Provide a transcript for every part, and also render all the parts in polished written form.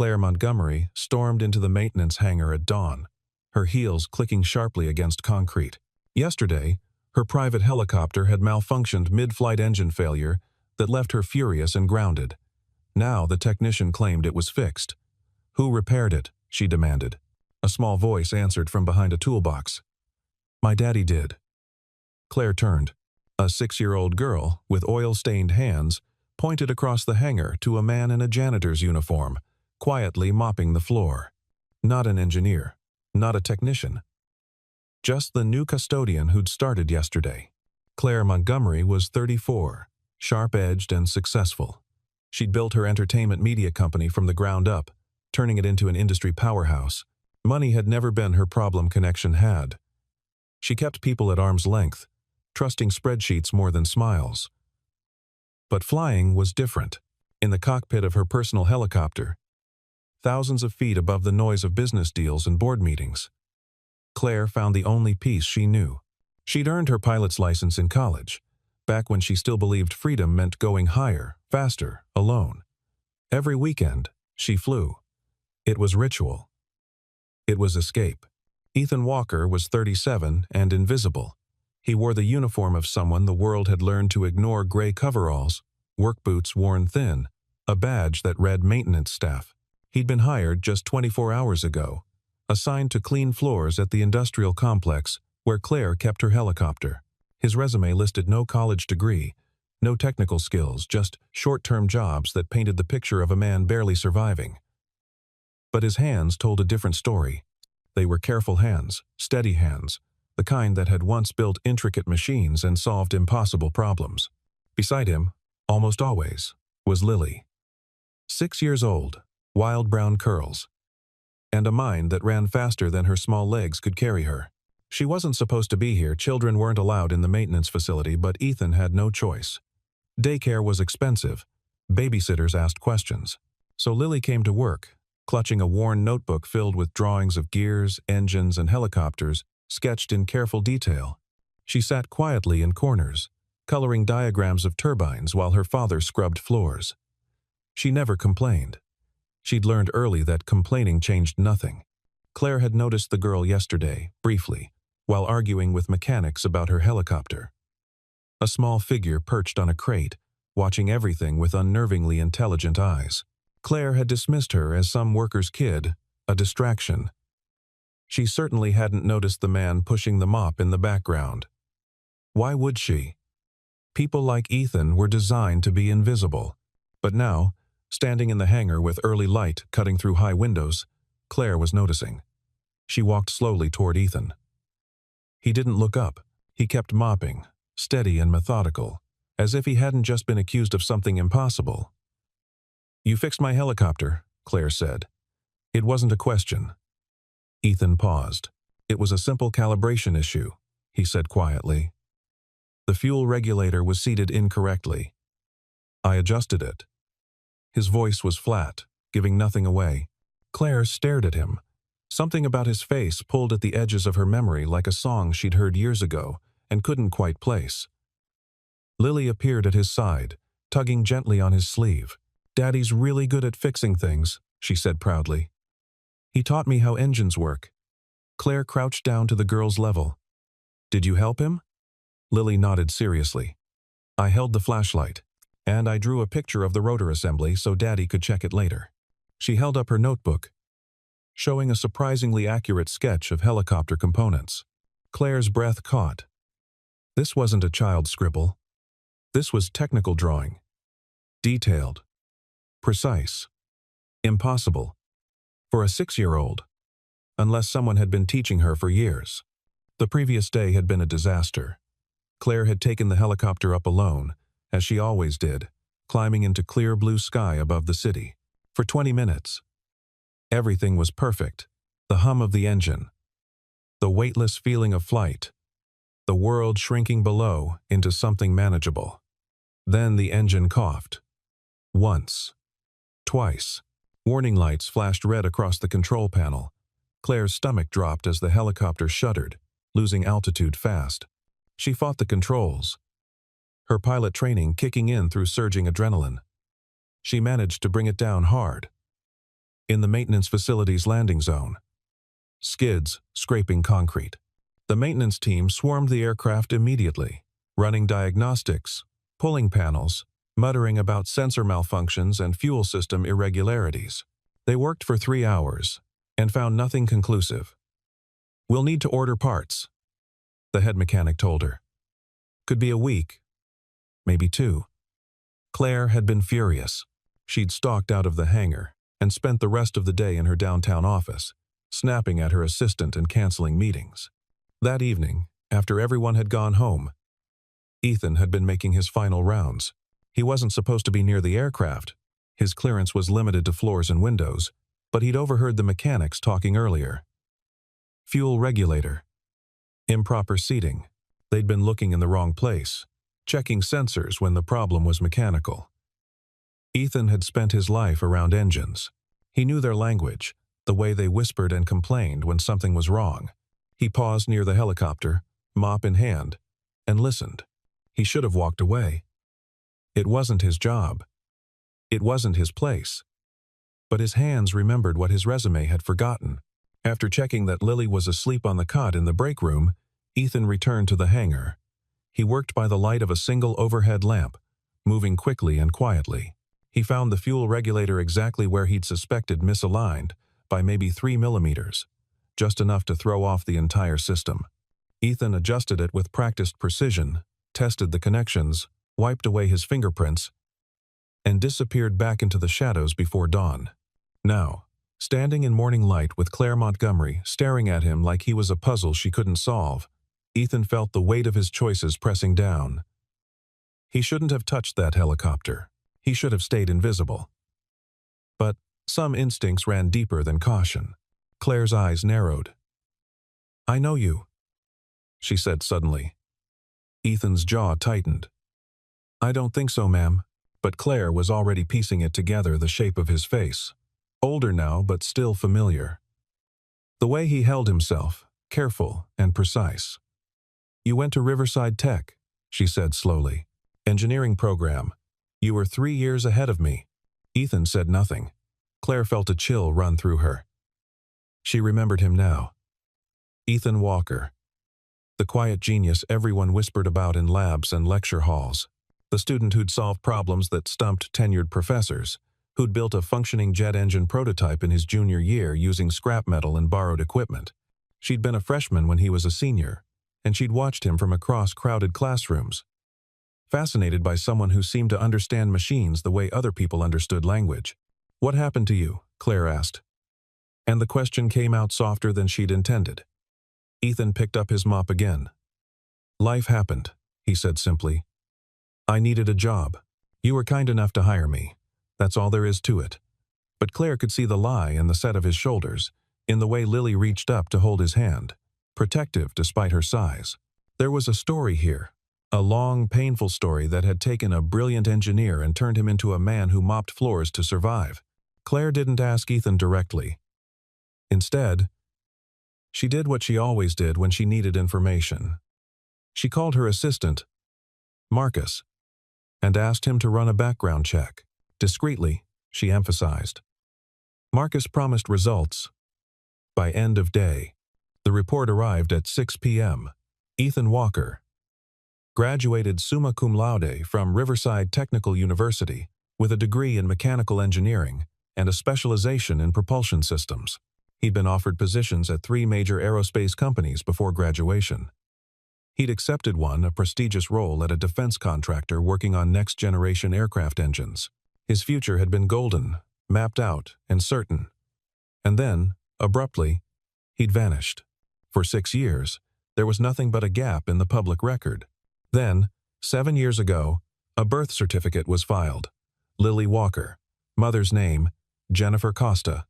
Claire Montgomery stormed into the maintenance hangar at dawn, her heels clicking sharply against concrete. Yesterday, her private helicopter had malfunctioned mid-flight engine failure that left her furious and grounded. Now the technician claimed it was fixed. "Who repaired it?" she demanded. A small voice answered from behind a toolbox. "My daddy did." Claire turned. A 6-year-old girl, with oil-stained hands, pointed across the hangar to a man in a janitor's uniform, quietly mopping the floor. Not an engineer, not a technician. Just the new custodian who'd started yesterday. Claire Montgomery was 34, sharp-edged and successful. She'd built her entertainment media company from the ground up, turning it into an industry powerhouse. Money had never been her problem, connection had. She kept people at arm's length, trusting spreadsheets more than smiles. But flying was different. In the cockpit of her personal helicopter, thousands of feet above the noise of business deals and board meetings, Claire found the only peace she knew. She'd earned her pilot's license in college, back when she still believed freedom meant going higher, faster, alone. Every weekend, she flew. It was ritual. It was escape. Ethan Walker was 37 and invisible. He wore the uniform of someone the world had learned to ignore: gray coveralls, work boots worn thin, a badge that read maintenance staff. He'd been hired just 24 hours ago, assigned to clean floors at the industrial complex where Claire kept her helicopter. His resume listed no college degree, no technical skills, just short-term jobs that painted the picture of a man barely surviving. But his hands told a different story. They were careful hands, steady hands, the kind that had once built intricate machines and solved impossible problems. Beside him, almost always, was Lily. 6 years old, wild brown curls, and a mind that ran faster than her small legs could carry her. She wasn't supposed to be here. Children weren't allowed in the maintenance facility, but Ethan had no choice. Daycare was expensive. Babysitters asked questions. So Lily came to work, clutching a worn notebook filled with drawings of gears, engines, and helicopters sketched in careful detail. She sat quietly in corners, coloring diagrams of turbines while her father scrubbed floors. She never complained. She'd learned early that complaining changed nothing. Claire had noticed the girl yesterday, briefly, while arguing with mechanics about her helicopter. A small figure perched on a crate, watching everything with unnervingly intelligent eyes. Claire had dismissed her as some worker's kid, a distraction. She certainly hadn't noticed the man pushing the mop in the background. Why would she? People like Ethan were designed to be invisible. But now, standing in the hangar with early light cutting through high windows, Claire was noticing. She walked slowly toward Ethan. He didn't look up. He kept mopping, steady and methodical, as if he hadn't just been accused of something impossible. "You fixed my helicopter," Claire said. It wasn't a question. Ethan paused. "It was a simple calibration issue," he said quietly. "The fuel regulator was seated incorrectly. I adjusted it." His voice was flat, giving nothing away. Claire stared at him. Something about his face pulled at the edges of her memory like a song she'd heard years ago and couldn't quite place. Lily appeared at his side, tugging gently on his sleeve. "Daddy's really good at fixing things," she said proudly. "He taught me how engines work." Claire crouched down to the girl's level. "Did you help him?" Lily nodded seriously. "I held the flashlight, and I drew a picture of the rotor assembly so Daddy could check it later." She held up her notebook, showing a surprisingly accurate sketch of helicopter components. Claire's breath caught. This wasn't a child's scribble. This was technical drawing. Detailed. Precise. Impossible. For a 6-year-old. Unless someone had been teaching her for years. The previous day had been a disaster. Claire had taken the helicopter up alone, as she always did, climbing into clear blue sky above the city. For 20 minutes. Everything was perfect. The hum of the engine. The weightless feeling of flight. The world shrinking below into something manageable. Then the engine coughed. Once. Twice. Warning lights flashed red across the control panel. Claire's stomach dropped as the helicopter shuddered, losing altitude fast. She fought the controls, her pilot training kicking in through surging adrenaline. She managed to bring it down hard. in the maintenance facility's landing zone. Skids scraping concrete. The maintenance team swarmed the aircraft immediately, running diagnostics, pulling panels, muttering about sensor malfunctions and fuel system irregularities. They worked for 3 hours and found nothing conclusive. "We'll need to order parts," the head mechanic told her. "Could be a week, maybe 2. Claire had been furious. She'd stalked out of the hangar and spent the rest of the day in her downtown office, snapping at her assistant and canceling meetings. That evening, after everyone had gone home, Ethan had been making his final rounds. He wasn't supposed to be near the aircraft. His clearance was limited to floors and windows, but he'd overheard the mechanics talking earlier. Fuel regulator. Improper seating. They'd been looking in the wrong place, checking sensors when the problem was mechanical. Ethan had spent his life around engines. He knew their language, the way they whispered and complained when something was wrong. He paused near the helicopter, mop in hand, and listened. He should have walked away. It wasn't his job. It wasn't his place. But his hands remembered what his resume had forgotten. After checking that Lily was asleep on the cot in the break room, Ethan returned to the hangar. He worked by the light of a single overhead lamp, moving quickly and quietly. He found the fuel regulator exactly where he'd suspected misaligned, by maybe 3 millimeters, just enough to throw off the entire system. Ethan adjusted it with practiced precision, tested the connections, wiped away his fingerprints, and disappeared back into the shadows before dawn. Now, standing in morning light with Claire Montgomery staring at him like he was a puzzle she couldn't solve, Ethan felt the weight of his choices pressing down. He shouldn't have touched that helicopter. He should have stayed invisible. But some instincts ran deeper than caution. Claire's eyes narrowed. "I know you," she said suddenly. Ethan's jaw tightened. "I don't think so, ma'am." But Claire was already piecing it together, the shape of his face. Older now, but still familiar. The way he held himself, careful and precise. "You went to Riverside Tech," she said slowly. "Engineering program. You were 3 years ahead of me." Ethan said nothing. Claire felt a chill run through her. She remembered him now. Ethan Walker. The quiet genius everyone whispered about in labs and lecture halls. The student who'd solved problems that stumped tenured professors, who'd built a functioning jet engine prototype in his junior year using scrap metal and borrowed equipment. She'd been a freshman when he was a senior, and she'd watched him from across crowded classrooms. Fascinated by someone who seemed to understand machines the way other people understood language. "What happened to you?" Claire asked. And the question came out softer than she'd intended. Ethan picked up his mop again. "Life happened," he said simply. "I needed a job. You were kind enough to hire me. That's all there is to it." But Claire could see the lie in the set of his shoulders, in the way Lily reached up to hold his hand, protective despite her size. There was a story here, a long, painful story that had taken a brilliant engineer and turned him into a man who mopped floors to survive. Claire didn't ask Ethan directly. Instead, she did what she always did when she needed information. She called her assistant, Marcus, and asked him to run a background check. Discreetly, she emphasized. Marcus promised results by end of day. The report arrived at 6 p.m. Ethan Walker, graduated summa cum laude from Riverside Technical University with a degree in mechanical engineering and a specialization in propulsion systems. He'd been offered positions at 3 major aerospace companies before graduation. He'd accepted one, a prestigious role at a defense contractor working on next-generation aircraft engines. His future had been golden, mapped out, and certain. And then, abruptly, he'd vanished. For 6 years, there was nothing but a gap in the public record. Then, 7 years ago, a birth certificate was filed. Lily Walker. Mother's name, Jennifer Costa.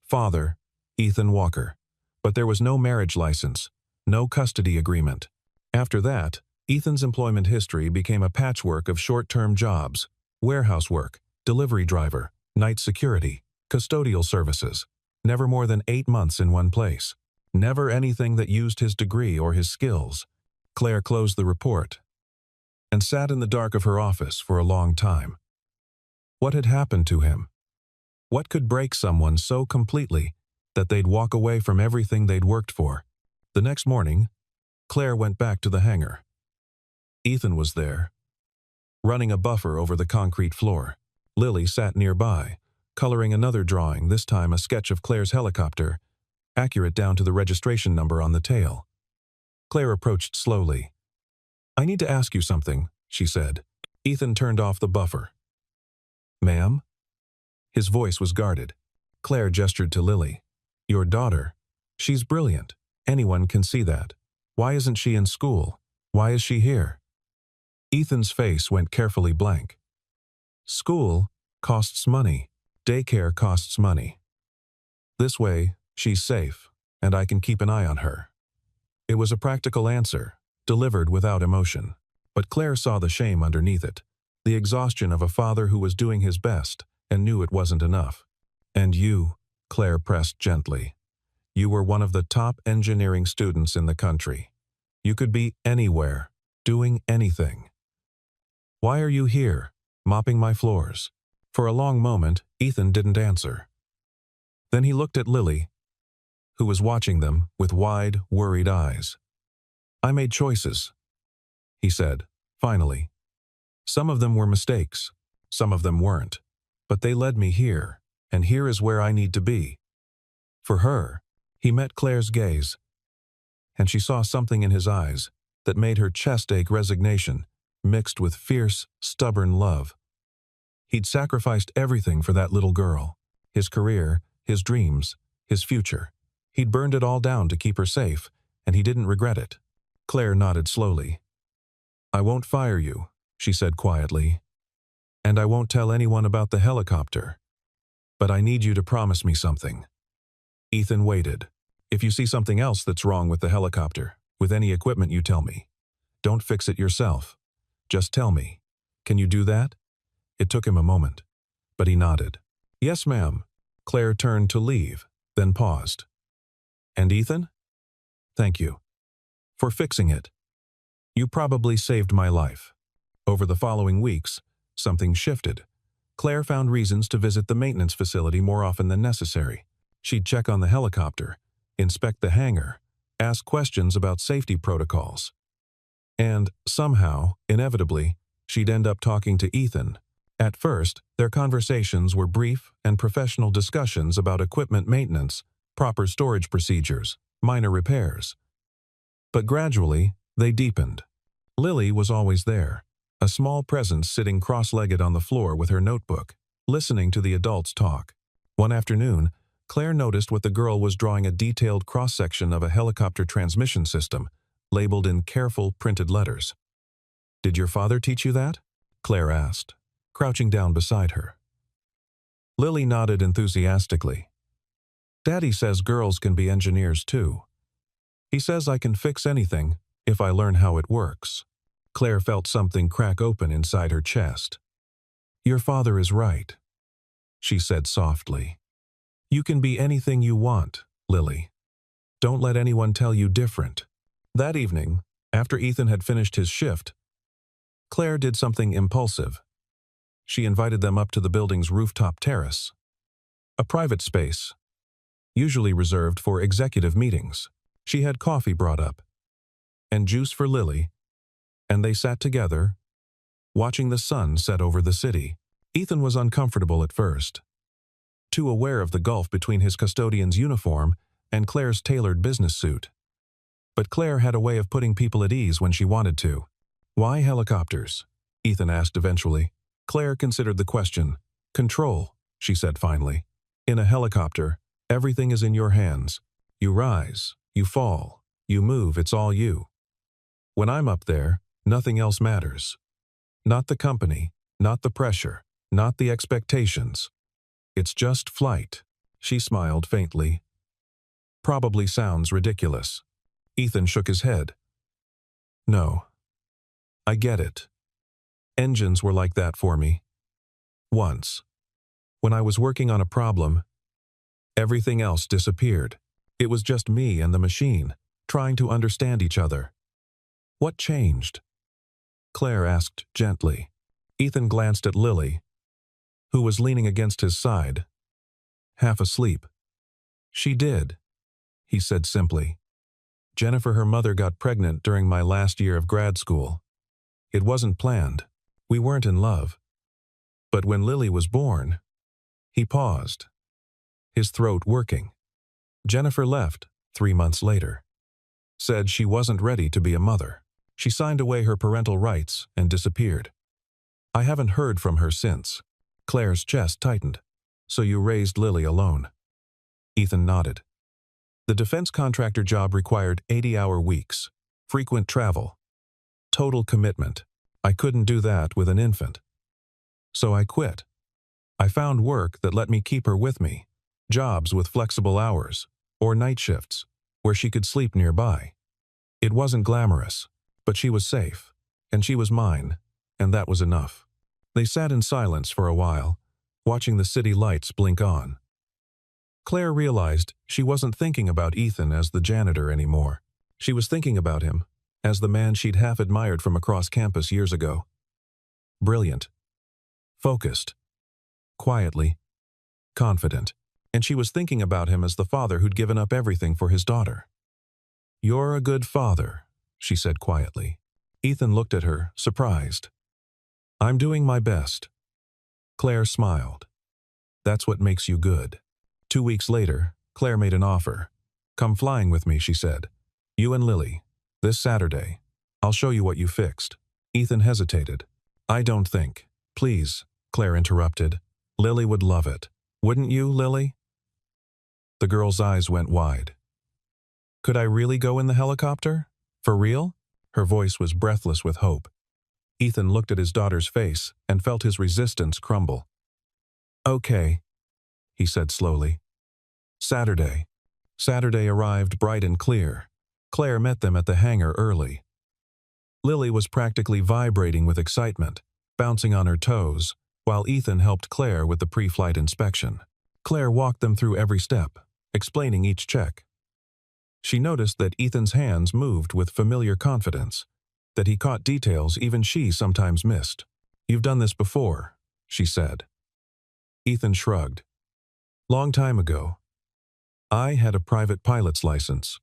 Father, Ethan Walker. But there was no marriage license, no custody agreement. After that, Ethan's employment history became a patchwork of short-term jobs, warehouse work, delivery driver, night security, custodial services. Never more than 8 months in one place. Never anything that used his degree or his skills. Claire closed the report and sat in the dark of her office for a long time. What had happened to him? What could break someone so completely that they'd walk away from everything they'd worked for? The next morning, Claire went back to the hangar. Ethan was there, running a buffer over the concrete floor. Lily sat nearby, coloring another drawing, this time a sketch of Claire's helicopter, accurate down to the registration number on the tail. Claire approached slowly. "I need to ask you something," she said. Ethan turned off the buffer. "Ma'am?" His voice was guarded. Claire gestured to Lily. "Your daughter. She's brilliant. Anyone can see that. Why isn't she in school? Why is she here?" Ethan's face went carefully blank. "School costs money. Daycare costs money. This way, she's safe, and I can keep an eye on her." It was a practical answer, delivered without emotion. But Claire saw the shame underneath it, the exhaustion of a father who was doing his best and knew it wasn't enough. "And you," Claire pressed gently. "You were one of the top engineering students in the country. You could be anywhere, doing anything. Why are you here, mopping my floors?" For a long moment, Ethan didn't answer. Then he looked at Lily, who was watching them with wide, worried eyes. "I made choices," he said, finally. "Some of them were mistakes, some of them weren't. But they led me here, and here is where I need to be." For her, he met Claire's gaze, and she saw something in his eyes that made her chest ache resignation, mixed with fierce, stubborn love. He'd sacrificed everything for that little girl. His career, his dreams, his future. He'd burned it all down to keep her safe, and he didn't regret it. Claire nodded slowly. "I won't fire you," she said quietly. "And I won't tell anyone about the helicopter. But I need you to promise me something." Ethan waited. "If you see something else that's wrong with the helicopter, with any equipment, you tell me. Don't fix it yourself. Just tell me. Can you do that?" It took him a moment, but he nodded. "Yes, ma'am." Claire turned to leave, then paused. "And Ethan? Thank you. For fixing it. You probably saved my life." Over the following weeks, something shifted. Claire found reasons to visit the maintenance facility more often than necessary. She'd check on the helicopter, inspect the hangar, ask questions about safety protocols. And, somehow, inevitably, she'd end up talking to Ethan. At first, their conversations were brief and professional discussions about equipment maintenance, proper storage procedures, minor repairs. But gradually, they deepened. Lily was always there, a small presence sitting cross-legged on the floor with her notebook, listening to the adults talk. One afternoon, Claire noticed what the girl was drawing a detailed cross-section of a helicopter transmission system, labeled in careful printed letters. "Did your father teach you that?" Claire asked, crouching down beside her. Lily nodded enthusiastically. "Daddy says girls can be engineers too. He says I can fix anything if I learn how it works." Claire felt something crack open inside her chest. "Your father is right," she said softly. "You can be anything you want, Lily. Don't let anyone tell you different." That evening, after Ethan had finished his shift, Claire did something impulsive. She invited them up to the building's rooftop terrace, a private space, usually reserved for executive meetings. She had coffee brought up, and juice for Lily, and they sat together, watching the sun set over the city. Ethan was uncomfortable at first, too aware of the gulf between his custodian's uniform and Claire's tailored business suit. But Claire had a way of putting people at ease when she wanted to. "Why helicopters?" Ethan asked eventually. Claire considered the question. "Control," she said finally. "In a helicopter, everything is in your hands. You rise, you fall, you move, it's all you. When I'm up there, nothing else matters. Not the company, not the pressure, not the expectations. It's just flight." She smiled faintly. "Probably sounds ridiculous." Ethan shook his head. "No. I get it. Engines were like that for me. Once. When I was working on a problem, everything else disappeared. It was just me and the machine, trying to understand each other." "What changed?" Claire asked gently. Ethan glanced at Lily, who was leaning against his side, half asleep. She did, he said simply. Jennifer, her mother, got pregnant during my last year of grad school. It wasn't planned. We weren't in love. But when Lily was born, he paused, his throat working. Jennifer left 3 months later. Said she wasn't ready to be a mother. She signed away her parental rights and disappeared. I haven't heard from her since. Claire's chest tightened. So you raised Lily alone? Ethan nodded. The defense contractor job required 80-hour weeks, frequent travel, total commitment. I couldn't do that with an infant. So I quit. I found work that let me keep her with me, jobs with flexible hours, or night shifts, where she could sleep nearby. It wasn't glamorous, but she was safe, and she was mine, and that was enough. They sat in silence for a while, watching the city lights blink on. Claire realized she wasn't thinking about Ethan as the janitor anymore. She was thinking about him as the man she'd half admired from across campus years ago. Brilliant, focused, quietly, confident, and she was thinking about him as the father who'd given up everything for his daughter. "You're a good father," she said quietly. Ethan looked at her, surprised. "I'm doing my best." Claire smiled. "That's what makes you good." 2 weeks later, Claire made an offer. "Come flying with me," she said. "You and Lily. This Saturday. I'll show you what you fixed." Ethan hesitated. "I don't think." "Please," Claire interrupted. "Lily would love it. Wouldn't you, Lily?" The girl's eyes went wide. "Could I really go in the helicopter? For real?" Her voice was breathless with hope. Ethan looked at his daughter's face and felt his resistance crumble. "Okay," he said slowly. Saturday. Saturday arrived bright and clear. Claire met them at the hangar early. Lily was practically vibrating with excitement, bouncing on her toes, while Ethan helped Claire with the pre-flight inspection. Claire walked them through every step, explaining each check. She noticed that Ethan's hands moved with familiar confidence, that he caught details even she sometimes missed. "You've done this before," she said. Ethan shrugged. "Long time ago. I had a private pilot's license.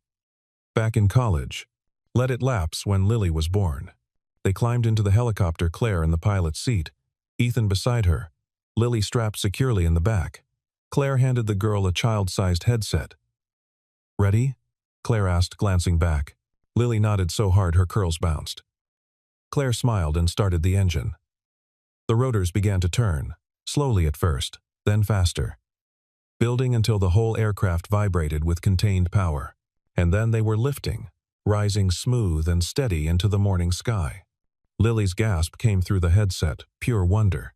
Back in college. Let it lapse when Lily was born." They climbed into the helicopter, Claire in the pilot's seat, Ethan beside her, Lily strapped securely in the back. Claire handed the girl a child-sized headset. "Ready?" Claire asked, glancing back. Lily nodded so hard her curls bounced. Claire smiled and started the engine. The rotors began to turn, slowly at first, then faster, building until the whole aircraft vibrated with contained power. And then they were lifting, rising smooth and steady into the morning sky. Lily's gasp came through the headset, pure wonder.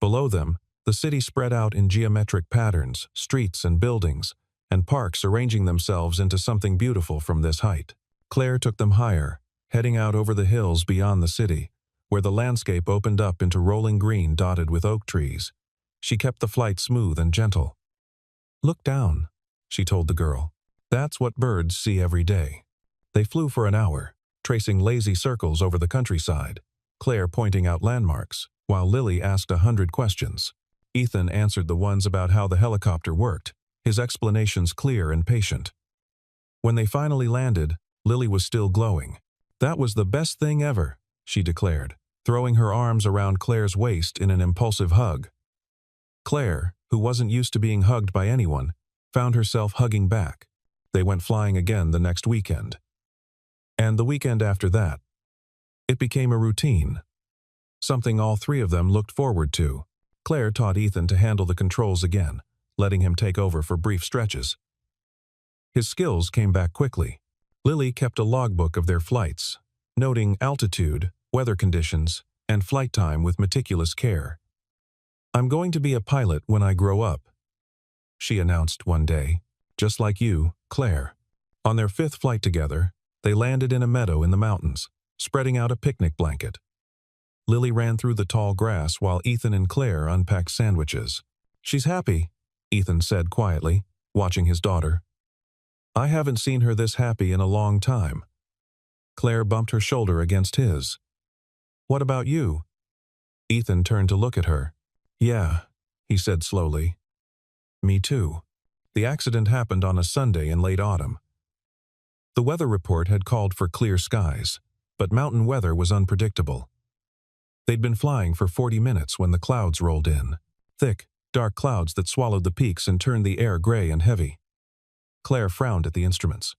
Below them, the city spread out in geometric patterns, streets and buildings, and parks arranging themselves into something beautiful from this height. Claire took them higher, heading out over the hills beyond the city, where the landscape opened up into rolling green dotted with oak trees. She kept the flight smooth and gentle. "Look down," she told the girl. "That's what birds see every day." They flew for an hour, tracing lazy circles over the countryside, Claire pointing out landmarks, while Lily asked 100 questions. Ethan answered the ones about how the helicopter worked, his explanations clear and patient. When they finally landed, Lily was still glowing. "That was the best thing ever," she declared, throwing her arms around Claire's waist in an impulsive hug. Claire, who wasn't used to being hugged by anyone, found herself hugging back. They went flying again the next weekend. And the weekend after that. It became a routine. Something all three of them looked forward to. Claire taught Ethan to handle the controls again, letting him take over for brief stretches. His skills came back quickly. Lily kept a logbook of their flights, noting altitude, weather conditions, and flight time with meticulous care. "I'm going to be a pilot when I grow up," she announced one day. "Just like you, Claire." On their 5th flight together, they landed in a meadow in the mountains, spreading out a picnic blanket. Lily ran through the tall grass while Ethan and Claire unpacked sandwiches. "She's happy," Ethan said quietly, watching his daughter. "I haven't seen her this happy in a long time." Claire bumped her shoulder against his. "What about you?" Ethan turned to look at her. "Yeah," he said slowly. Me too. The accident happened on a Sunday in late autumn. The weather report had called for clear skies, but mountain weather was unpredictable. They'd been flying for 40 minutes when the clouds rolled in. Thick, dark clouds that swallowed the peaks and turned the air gray and heavy. Claire frowned at the instruments.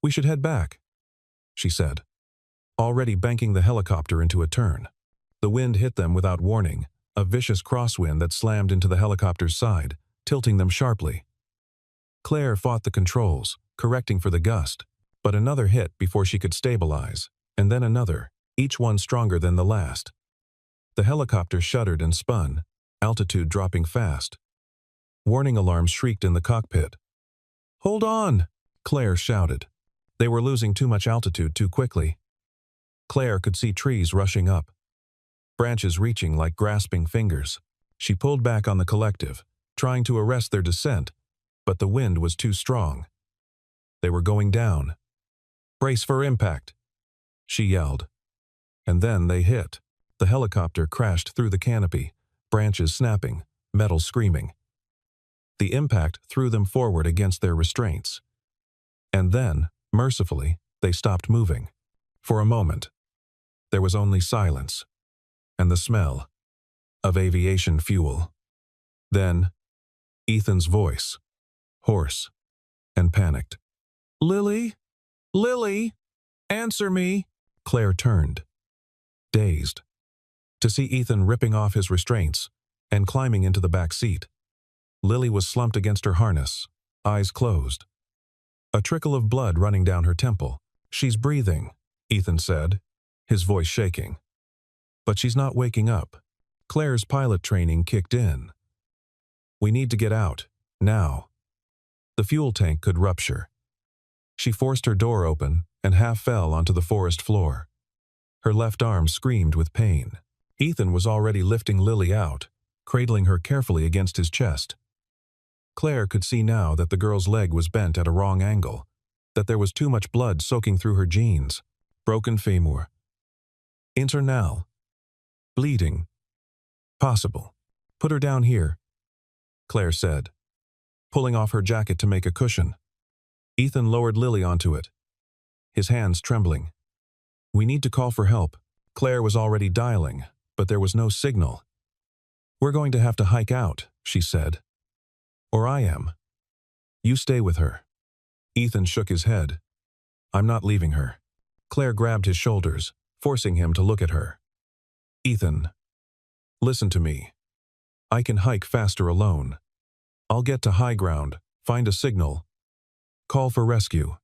"We should head back," she said, already banking the helicopter into a turn. The wind hit them without warning, a vicious crosswind that slammed into the helicopter's side, tilting them sharply. Claire fought the controls, correcting for the gust, but another hit before she could stabilize, and then another, each one stronger than the last. The helicopter shuddered and spun, altitude dropping fast. Warning alarms shrieked in the cockpit. "Hold on!" Claire shouted. They were losing too much altitude too quickly. Claire could see trees rushing up, branches reaching like grasping fingers. She pulled back on the collective, trying to arrest their descent, but the wind was too strong. They were going down. "Brace for impact," she yelled. And then they hit. The helicopter crashed through the canopy, branches snapping, metal screaming. The impact threw them forward against their restraints. And then, mercifully, they stopped moving. For a moment, there was only silence, and the smell of aviation fuel. Then, Ethan's voice, hoarse and panicked. "Lily? Lily? Answer me!" Claire turned, dazed, to see Ethan ripping off his restraints and climbing into the back seat. Lily was slumped against her harness, eyes closed, a trickle of blood running down her temple. "She's breathing," Ethan said, his voice shaking. "But she's not waking up." Claire's pilot training kicked in. "We need to get out, now." The fuel tank could rupture. She forced her door open and half fell onto the forest floor. Her left arm screamed with pain. Ethan was already lifting Lily out, cradling her carefully against his chest. Claire could see now that the girl's leg was bent at a wrong angle, that there was too much blood soaking through her jeans. Broken femur. Internal. Bleeding. Possible. "Put her down here," Claire said, pulling off her jacket to make a cushion. Ethan lowered Lily onto it, his hands trembling. "We need to call for help." Claire was already dialing, but there was no signal. "We're going to have to hike out," she said. "Or I am. You stay with her." Ethan shook his head. "I'm not leaving her." Claire grabbed his shoulders, forcing him to look at her. "Ethan, listen to me. I can hike faster alone. I'll get to high ground, find a signal, call for rescue.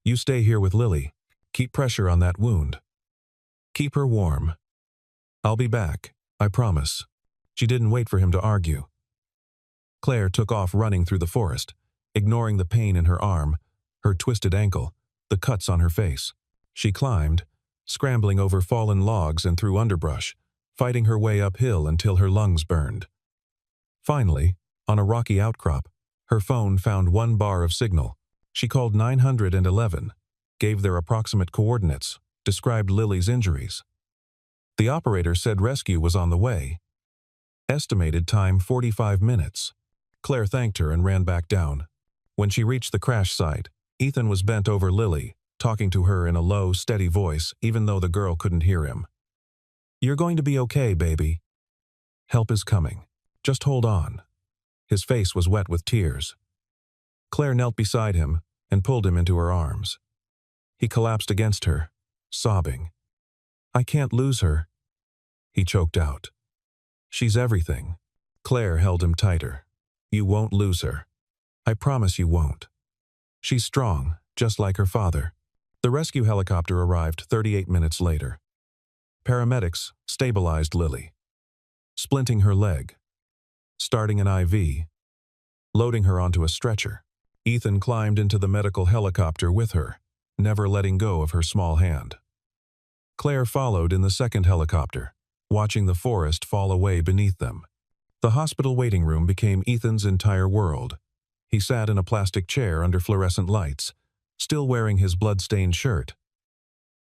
You stay here with Lily. Keep pressure on that wound. Keep her warm. I'll be back, I promise." She didn't wait for him to argue. Claire took off running through the forest, ignoring the pain in her arm, her twisted ankle, the cuts on her face. She climbed, scrambling over fallen logs and through underbrush, fighting her way uphill until her lungs burned. Finally, on a rocky outcrop, her phone found one bar of signal. She called 911, gave their approximate coordinates, described Lily's injuries. The operator said rescue was on the way. Estimated time 45 minutes. Claire thanked her and ran back down. When she reached the crash site, Ethan was bent over Lily, talking to her in a low, steady voice, even though the girl couldn't hear him. "You're going to be okay, baby. Help is coming. Just hold on." His face was wet with tears. Claire knelt beside him and pulled him into her arms. He collapsed against her, sobbing. "I can't lose her," he choked out. "She's everything." Claire held him tighter. "You won't lose her. I promise you won't. She's strong, just like her father." The rescue helicopter arrived 38 minutes later. Paramedics stabilized Lily, splinting her leg, starting an IV, loading her onto a stretcher. Ethan climbed into the medical helicopter with her, never letting go of her small hand. Claire followed in the second helicopter, watching the forest fall away beneath them. The hospital waiting room became Ethan's entire world. He sat in a plastic chair under fluorescent lights, still wearing his blood-stained shirt,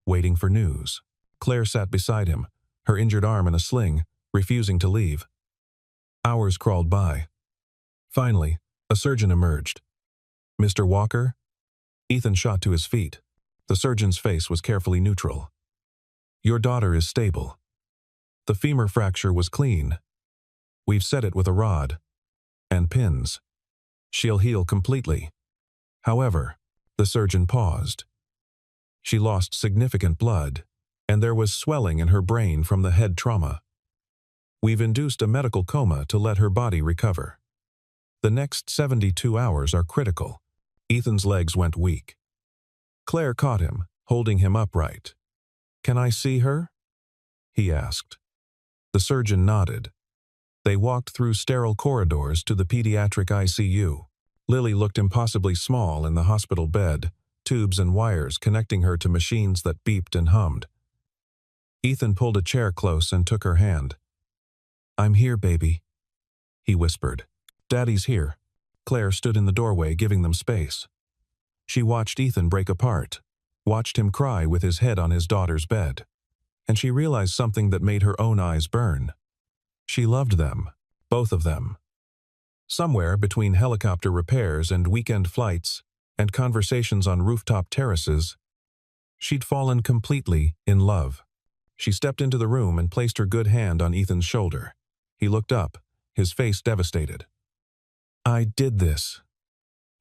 waiting for news. Claire sat beside him, her injured arm in a sling, refusing to leave. Hours crawled by. Finally, a surgeon emerged. "Mr. Walker?" Ethan shot to his feet. The surgeon's face was carefully neutral. "Your daughter is stable. The femur fracture was clean. We've set it with a rod and pins. She'll heal completely." However, the surgeon paused. She lost significant blood, and there was swelling in her brain from the head trauma. "We've induced a medical coma to let her body recover. The next 72 hours are critical." Ethan's legs went weak. Claire caught him, holding him upright. "Can I see her?" he asked. The surgeon nodded. They walked through sterile corridors to the pediatric ICU. Lily looked impossibly small in the hospital bed, tubes and wires connecting her to machines that beeped and hummed. Ethan pulled a chair close and took her hand. "I'm here, baby," he whispered. "Daddy's here." Claire stood in the doorway, giving them space. She watched Ethan break apart, watched him cry with his head on his daughter's bed, and she realized something that made her own eyes burn. She loved them, both of them. Somewhere between helicopter repairs and weekend flights and conversations on rooftop terraces, she'd fallen completely in love. She stepped into the room and placed her good hand on Ethan's shoulder. He looked up, his face devastated. "I did this,"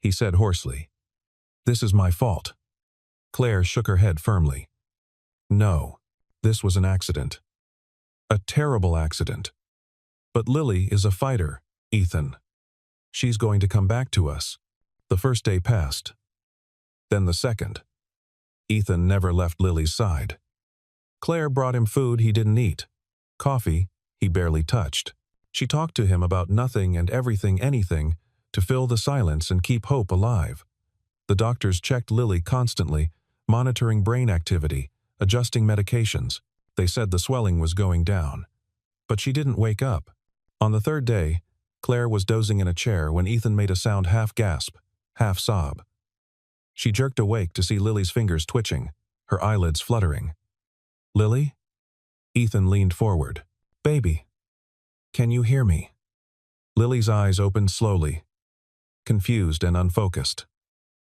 he said hoarsely. "This is my fault." Claire shook her head firmly. "No, this was an accident. A terrible accident. But Lily is a fighter, Ethan. She's going to come back to us." The first day passed. Then the second. Ethan never left Lily's side. Claire brought him food he didn't eat, coffee he barely touched. She talked to him about nothing and everything, anything, to fill the silence and keep hope alive. The doctors checked Lily constantly, monitoring brain activity, adjusting medications. They said the swelling was going down. But she didn't wake up. On the third day, Claire was dozing in a chair when Ethan made a sound half gasp, half sob. She jerked awake to see Lily's fingers twitching, her eyelids fluttering. "Lily?" Ethan leaned forward. "Baby, can you hear me?" Lily's eyes opened slowly, confused and unfocused.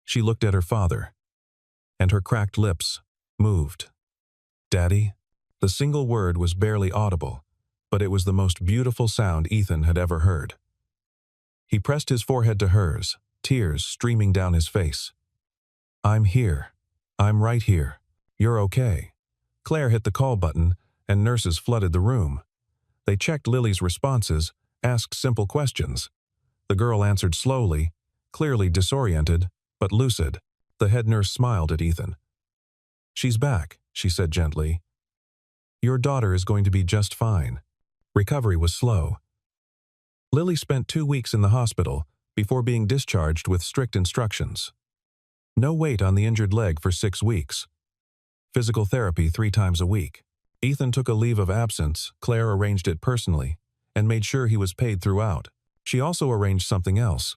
She looked at her father, and her cracked lips moved. "Daddy?" The single word was barely audible, but it was the most beautiful sound Ethan had ever heard. He pressed his forehead to hers, tears streaming down his face. "I'm here. I'm right here. You're okay." Claire hit the call button, and nurses flooded the room. They checked Lily's responses, asked simple questions. The girl answered slowly, clearly disoriented, but lucid. The head nurse smiled at Ethan. "She's back," she said gently. "Your daughter is going to be just fine." Recovery was slow. Lily spent 2 weeks in the hospital before being discharged with strict instructions. No weight on the injured leg for 6 weeks. Physical therapy 3 times a week. Ethan took a leave of absence. Claire arranged it personally and made sure he was paid throughout. She also arranged something else.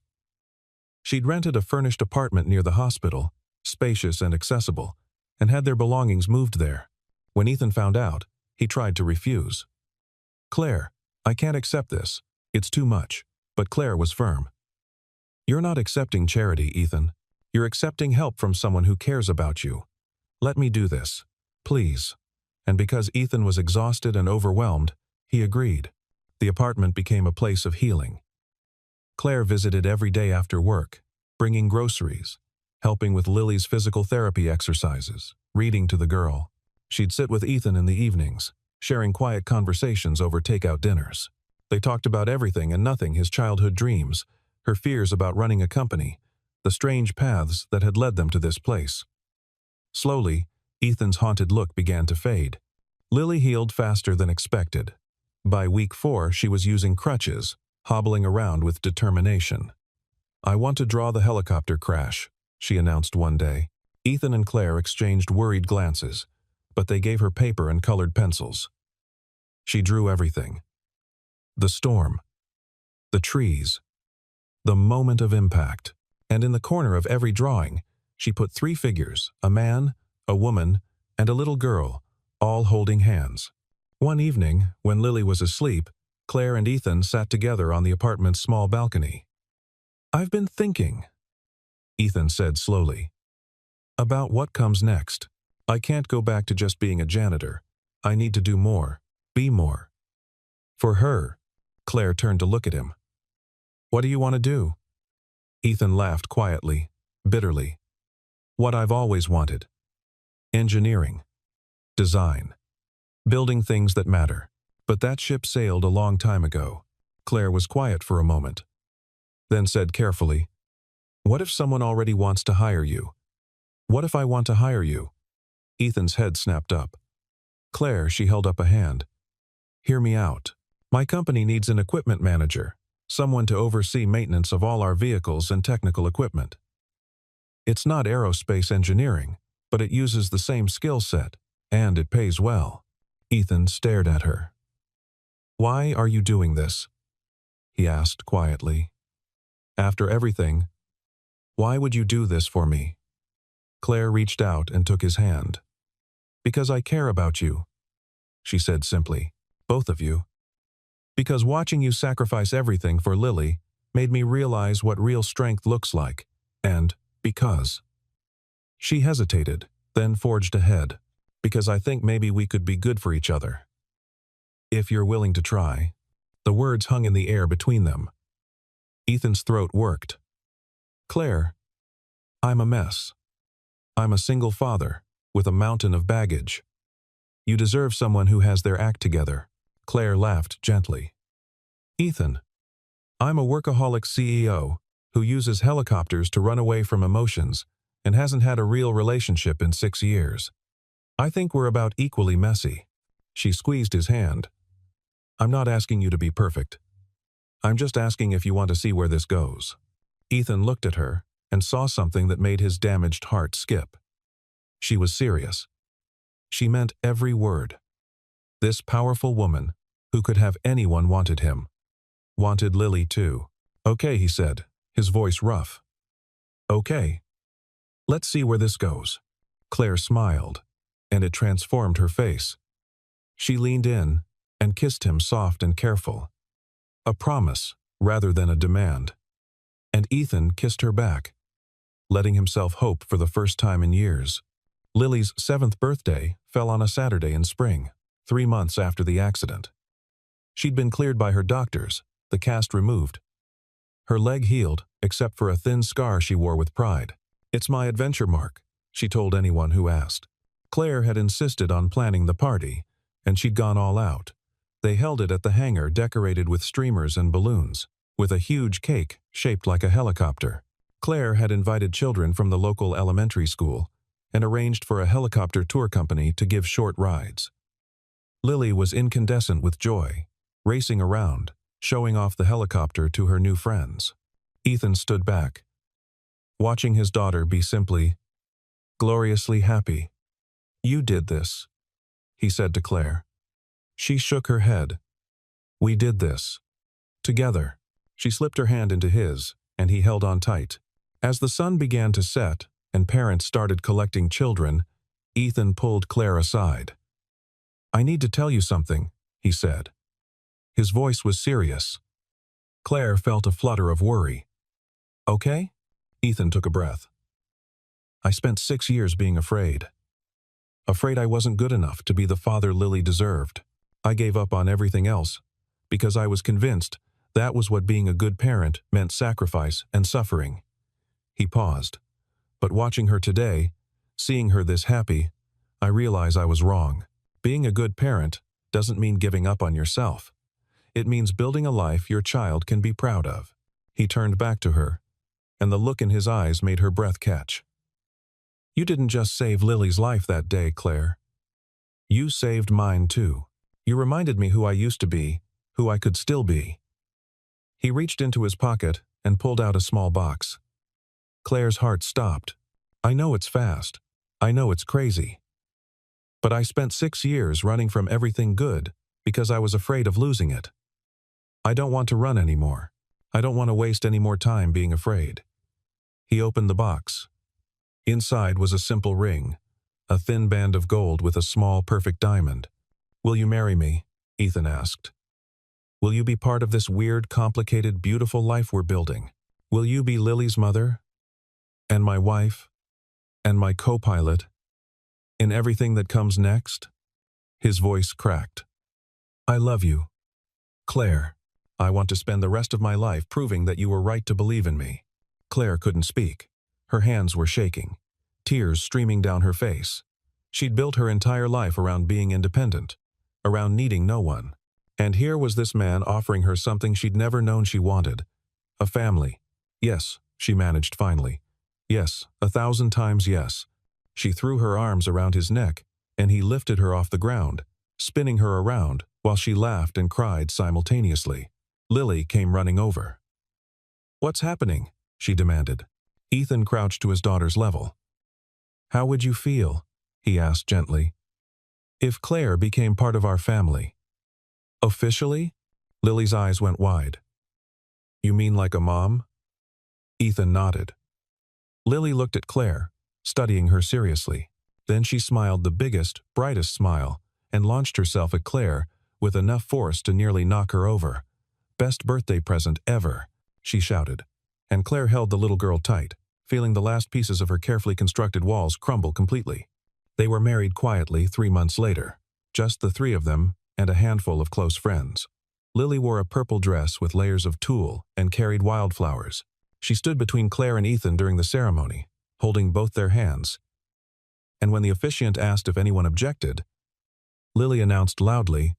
She'd rented a furnished apartment near the hospital, spacious and accessible, and had their belongings moved there. When Ethan found out, he tried to refuse. "Claire, I can't accept this. It's too much." But Claire was firm. "You're not accepting charity, Ethan. You're accepting help from someone who cares about you. Let me do this, please." And because Ethan was exhausted and overwhelmed, he agreed. The apartment became a place of healing. Claire visited every day after work, bringing groceries, helping with Lily's physical therapy exercises, reading to the girl. She'd sit with Ethan in the evenings, sharing quiet conversations over takeout dinners. They talked about everything and nothing: his childhood dreams, her fears about running a company, the strange paths that had led them to this place. Slowly, Ethan's haunted look began to fade. Lily healed faster than expected. By week 4, she was using crutches, hobbling around with determination. "I want to draw the helicopter crash," she announced one day. Ethan and Claire exchanged worried glances, but they gave her paper and colored pencils. She drew everything. The storm, the trees, the moment of impact, and in the corner of every drawing, she put 3 figures: a man, a woman, and a little girl, all holding hands. One evening, when Lily was asleep, Claire and Ethan sat together on the apartment's small balcony. I've been thinking, Ethan said slowly, about what comes next. I can't go back to just being a janitor. I need to do more, be more. For her, Claire turned to look at him. What do you want to do? Ethan laughed quietly, bitterly. What I've always wanted. Engineering. Design. Building things that matter. But that ship sailed a long time ago. Claire was quiet for a moment, then said carefully, what if someone already wants to hire you? What if I want to hire you? Ethan's head snapped up. Claire, she held up a hand. Hear me out. My company needs an equipment manager, someone to oversee maintenance of all our vehicles and technical equipment. It's not aerospace engineering, but it uses the same skill set, and it pays well. Ethan stared at her. Why are you doing this? He asked quietly. After everything, why would you do this for me? Claire reached out and took his hand. Because I care about you, she said simply. Both of you. Because watching you sacrifice everything for Lily made me realize what real strength looks like, and because. She hesitated, then forged ahead. Because I think maybe we could be good for each other. If you're willing to try. The words hung in the air between them. Ethan's throat worked. Claire, I'm a mess. I'm a single father, with a mountain of baggage. You deserve someone who has their act together. Claire laughed gently. Ethan, I'm a workaholic CEO who uses helicopters to run away from emotions and hasn't had a real relationship in 6 years. I think we're about equally messy. She squeezed his hand. I'm not asking you to be perfect. I'm just asking if you want to see where this goes. Ethan looked at her and saw something that made his damaged heart skip. She was serious. She meant every word. This powerful woman, who could have anyone, wanted him. Wanted Lily too. Okay, he said, his voice rough. Okay. Let's see where this goes. Claire smiled, and it transformed her face. She leaned in and kissed him soft and careful. A promise rather than a demand. And Ethan kissed her back, letting himself hope for the first time in years. Lily's 7th birthday fell on a Saturday in spring, 3 months after the accident. She'd been cleared by her doctors, the cast removed. Her leg healed, except for a thin scar she wore with pride. It's my adventure mark, she told anyone who asked. Claire had insisted on planning the party, and she'd gone all out. They held it at the hangar decorated with streamers and balloons, with a huge cake shaped like a helicopter. Claire had invited children from the local elementary school and arranged for a helicopter tour company to give short rides. Lily was incandescent with joy, racing around, showing off the helicopter to her new friends. Ethan stood back, watching his daughter be simply, gloriously happy. You did this, he said to Claire. She shook her head. We did this. Together. She slipped her hand into his, and he held on tight. As the sun began to set and parents started collecting children, Ethan pulled Claire aside. I need to tell you something, he said. His voice was serious. Claire felt a flutter of worry. Okay? Ethan took a breath. I spent 6 years being afraid. Afraid I wasn't good enough to be the father Lily deserved. I gave up on everything else because I was convinced that was what being a good parent meant: sacrifice and suffering. He paused. But watching her today, seeing her this happy, I realize I was wrong. Being a good parent doesn't mean giving up on yourself. It means building a life your child can be proud of. He turned back to her, and the look in his eyes made her breath catch. You didn't just save Lily's life that day, Claire. You saved mine too. You reminded me who I used to be, who I could still be. He reached into his pocket and pulled out a small box. Claire's heart stopped. I know it's fast. I know it's crazy. But I spent 6 years running from everything good because I was afraid of losing it. I don't want to run anymore. I don't want to waste any more time being afraid. He opened the box. Inside was a simple ring, a thin band of gold with a small, perfect diamond. Will you marry me? Ethan asked. Will you be part of this weird, complicated, beautiful life we're building? Will you be Lily's mother? And my wife? And my co-pilot? In everything that comes next? His voice cracked. I love you, Claire. I want to spend the rest of my life proving that you were right to believe in me. Claire couldn't speak. Her hands were shaking, tears streaming down her face. She'd built her entire life around being independent, around needing no one. And here was this man offering her something she'd never known she wanted. A family. Yes, she managed finally. Yes, 1,000 times yes. She threw her arms around his neck, and he lifted her off the ground, spinning her around while she laughed and cried simultaneously. Lily came running over. What's happening? She demanded. Ethan crouched to his daughter's level. How would you feel? He asked gently. If Claire became part of our family. Officially? Lily's eyes went wide. You mean like a mom? Ethan nodded. Lily looked at Claire, studying her seriously. Then she smiled the biggest, brightest smile and launched herself at Claire with enough force to nearly knock her over. Best birthday present ever, she shouted. And Claire held the little girl tight, feeling the last pieces of her carefully constructed walls crumble completely. They were married quietly 3 months later, just the three of them and a handful of close friends. Lily wore a purple dress with layers of tulle and carried wildflowers. She stood between Claire and Ethan during the ceremony, holding both their hands. And when the officiant asked if anyone objected, Lily announced loudly,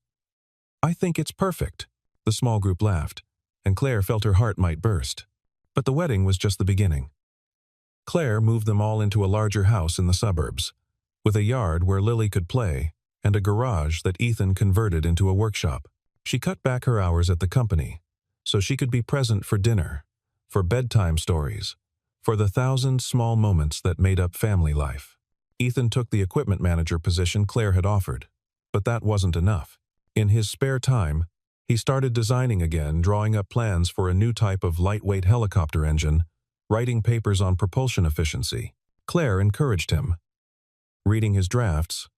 I think it's perfect. The small group laughed, and Claire felt her heart might burst. But the wedding was just the beginning. Claire moved them all into a larger house in the suburbs, with a yard where Lily could play and a garage that Ethan converted into a workshop. She cut back her hours at the company, so she could be present for dinner, for bedtime stories, for the 1,000 small moments that made up family life. Ethan took the equipment manager position Claire had offered, but that wasn't enough. In his spare time, he started designing again, drawing up plans for a new type of lightweight helicopter engine, writing papers on propulsion efficiency. Claire encouraged him, reading his drafts,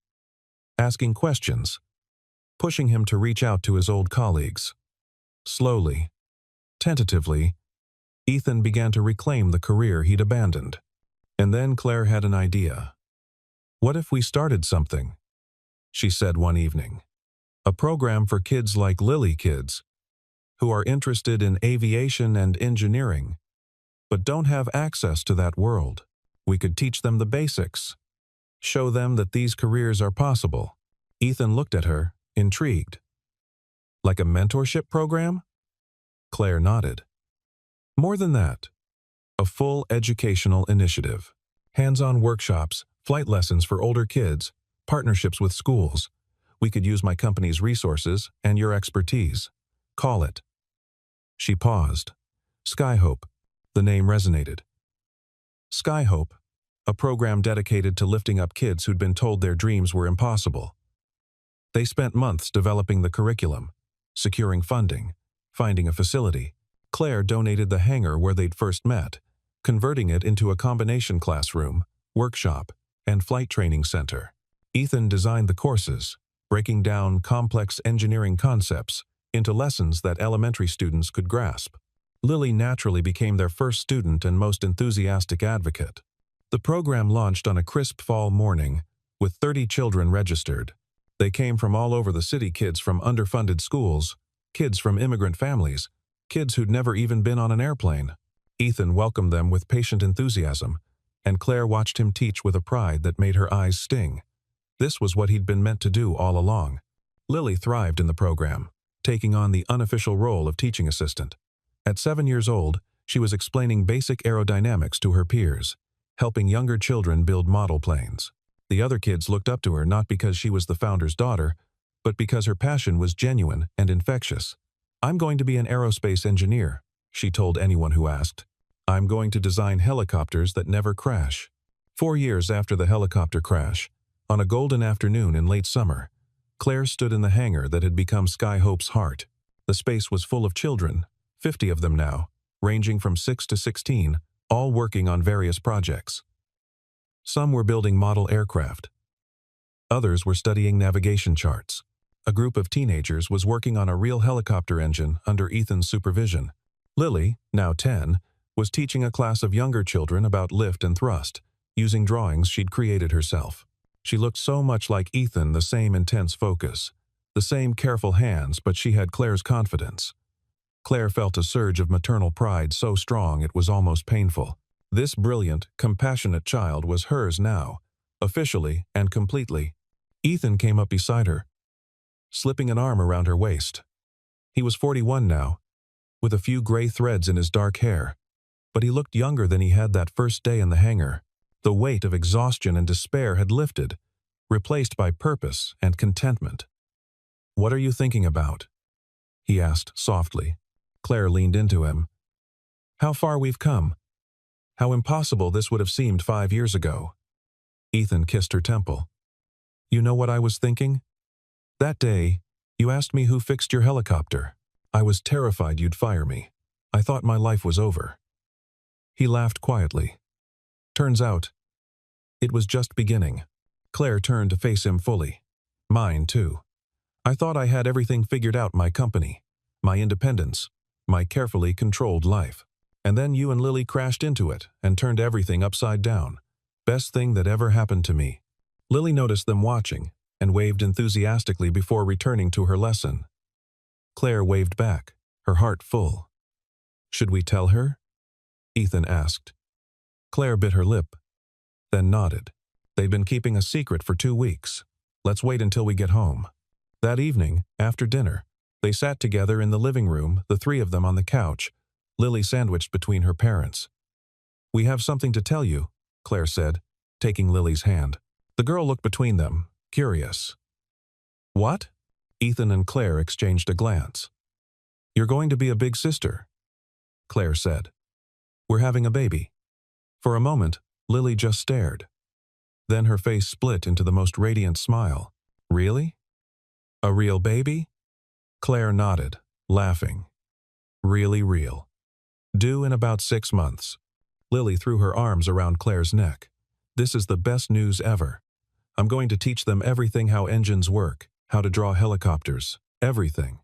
asking questions, pushing him to reach out to his old colleagues. Slowly, tentatively, Ethan began to reclaim the career he'd abandoned. And then Claire had an idea. What if we started something? She said one evening. A program for kids like Lily kids, who are interested in aviation and engineering, but don't have access to that world. We could teach them the basics, show them that these careers are possible. Ethan looked at her, intrigued. Like a mentorship program? Claire nodded. More than that. A full educational initiative. Hands-on workshops, flight lessons for older kids, partnerships with schools. We could use my company's resources and your expertise. Call it. She paused. Skyhope. The name resonated. Skyhope, a program dedicated to lifting up kids who'd been told their dreams were impossible. They spent months developing the curriculum, securing funding, finding a facility. Claire donated the hangar where they'd first met, converting it into a combination classroom, workshop, and flight training center. Ethan designed the courses, breaking down complex engineering concepts into lessons that elementary students could grasp. Lily naturally became their first student and most enthusiastic advocate. The program launched on a crisp fall morning, with 30 children registered. They came from all over the city, kids from underfunded schools, kids from immigrant families, kids who'd never even been on an airplane. Ethan welcomed them with patient enthusiasm, and Claire watched him teach with a pride that made her eyes sting. This was what he'd been meant to do all along. Lily thrived in the program, taking on the unofficial role of teaching assistant. At 7 years old, she was explaining basic aerodynamics to her peers, helping younger children build model planes. The other kids looked up to her not because she was the founder's daughter, but because her passion was genuine and infectious. I'm going to be an aerospace engineer, she told anyone who asked. I'm going to design helicopters that never crash. 4 years after the helicopter crash, on a golden afternoon in late summer, Claire stood in the hangar that had become Skyhope's heart. The space was full of children, 50 of them now, ranging from 6 to 16, all working on various projects. Some were building model aircraft. Others were studying navigation charts. A group of teenagers was working on a real helicopter engine under Ethan's supervision. Lily, now 10, was teaching a class of younger children about lift and thrust, using drawings she'd created herself. She looked so much like Ethan, the same intense focus, the same careful hands, but she had Claire's confidence. Claire felt a surge of maternal pride so strong it was almost painful. This brilliant, compassionate child was hers now, officially and completely. Ethan came up beside her, slipping an arm around her waist. He was 41 now, with a few gray threads in his dark hair, but he looked younger than he had that first day in the hangar. The weight of exhaustion and despair had lifted, replaced by purpose and contentment. "What are you thinking about?" he asked softly. Claire leaned into him. "How far we've come. How impossible this would have seemed 5 years ago." Ethan kissed her temple. "You know what I was thinking? That day, you asked me who fixed your helicopter. I was terrified you'd fire me. I thought my life was over." He laughed quietly. "Turns out, it was just beginning." Claire turned to face him fully. "Mine, too. I thought I had everything figured out, my company, my independence, my carefully controlled life. And then you and Lily crashed into it and turned everything upside down. Best thing that ever happened to me." Lily noticed them watching and waved enthusiastically before returning to her lesson. Claire waved back, her heart full. "Should we tell her?" Ethan asked. Claire bit her lip, then nodded. "They've been keeping a secret for 2 weeks. Let's wait until we get home." That evening, after dinner, they sat together in the living room, the three of them on the couch, Lily sandwiched between her parents. "We have something to tell you," Claire said, taking Lily's hand. The girl looked between them, curious. "What?" Ethan and Claire exchanged a glance. "You're going to be a big sister," Claire said. "We're having a baby." For a moment, Lily just stared. Then her face split into the most radiant smile. "Really? A real baby?" Claire nodded, laughing. "Really real. Due in about 6 months." Lily threw her arms around Claire's neck. "This is the best news ever. I'm going to teach them everything, how engines work, how to draw helicopters, everything."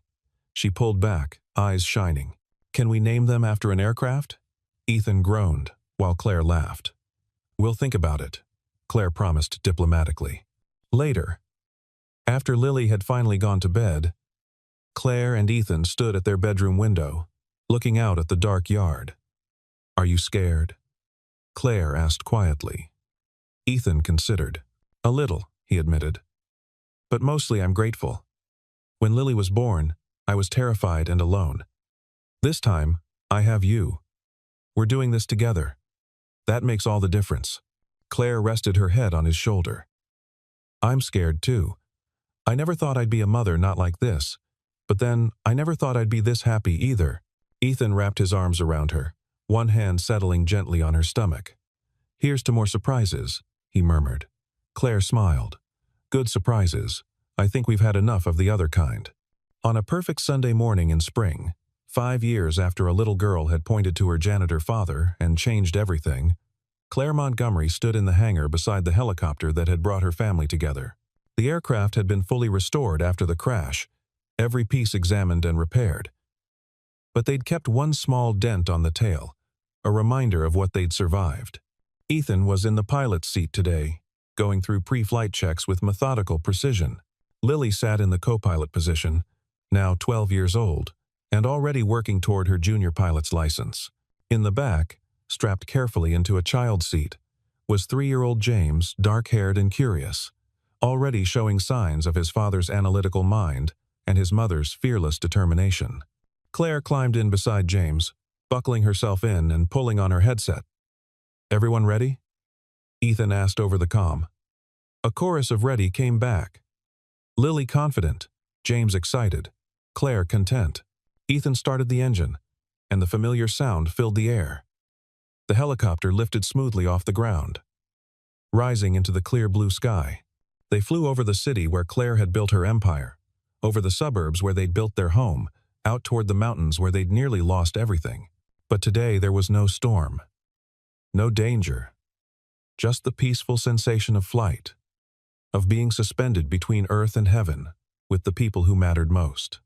She pulled back, eyes shining. "Can we name them after an aircraft?" Ethan groaned, while Claire laughed. "We'll think about it," Claire promised diplomatically. Later, after Lily had finally gone to bed, Claire and Ethan stood at their bedroom window, looking out at the dark yard. "Are you scared?" Claire asked quietly. Ethan considered. "A little," he admitted. "But mostly I'm grateful. When Lily was born, I was terrified and alone. This time, I have you. We're doing this together. That makes all the difference." Claire rested her head on his shoulder. "I'm scared too. I never thought I'd be a mother, not like this. But then, I never thought I'd be this happy either." Ethan wrapped his arms around her, one hand settling gently on her stomach. "Here's to more surprises," he murmured. Claire smiled. "Good surprises. I think we've had enough of the other kind." On a perfect Sunday morning in spring, 5 years after a little girl had pointed to her janitor father and changed everything, Claire Montgomery stood in the hangar beside the helicopter that had brought her family together. The aircraft had been fully restored after the crash, every piece examined and repaired. But they'd kept one small dent on the tail, a reminder of what they'd survived. Ethan was in the pilot's seat today, going through pre-flight checks with methodical precision. Lily sat in the co-pilot position, now 12 years old, and already working toward her junior pilot's license. In the back, strapped carefully into a child seat, was 3-year-old James, dark-haired and curious, already showing signs of his father's analytical mind and his mother's fearless determination. Claire climbed in beside James, buckling herself in and pulling on her headset. "Everyone ready?" Ethan asked over the comm. A chorus of ready came back. Lily confident, James excited, Claire content. Ethan started the engine, and the familiar sound filled the air. The helicopter lifted smoothly off the ground, rising into the clear blue sky. They flew over the city where Claire had built her empire, over the suburbs where they'd built their home, out toward the mountains where they'd nearly lost everything. But today there was no storm, no danger, just the peaceful sensation of flight, of being suspended between earth and heaven with the people who mattered most.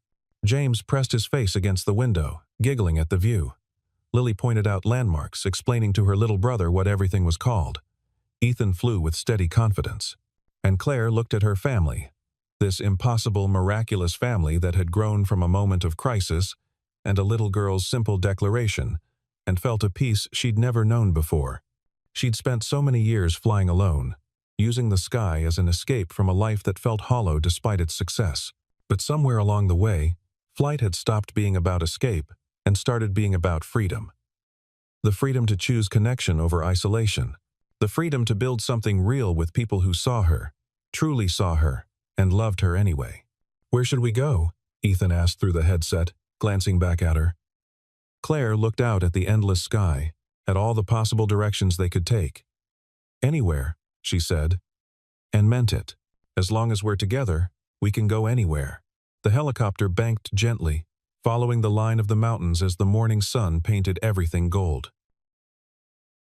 James pressed his face against the window, giggling at the view. Lily pointed out landmarks, explaining to her little brother what everything was called. Ethan flew with steady confidence. And Claire looked at her family, this impossible, miraculous family that had grown from a moment of crisis and a little girl's simple declaration, and felt a peace she'd never known before. She'd spent so many years flying alone, using the sky as an escape from a life that felt hollow despite its success. But somewhere along the way, flight had stopped being about escape and started being about freedom. The freedom to choose connection over isolation. The freedom to build something real with people who saw her, truly saw her, and loved her anyway. "Where should we go?" Ethan asked through the headset, glancing back at her. Claire looked out at the endless sky, at all the possible directions they could take. "Anywhere," she said, and meant it. "As long as we're together, we can go anywhere." The helicopter banked gently, following the line of the mountains as the morning sun painted everything gold.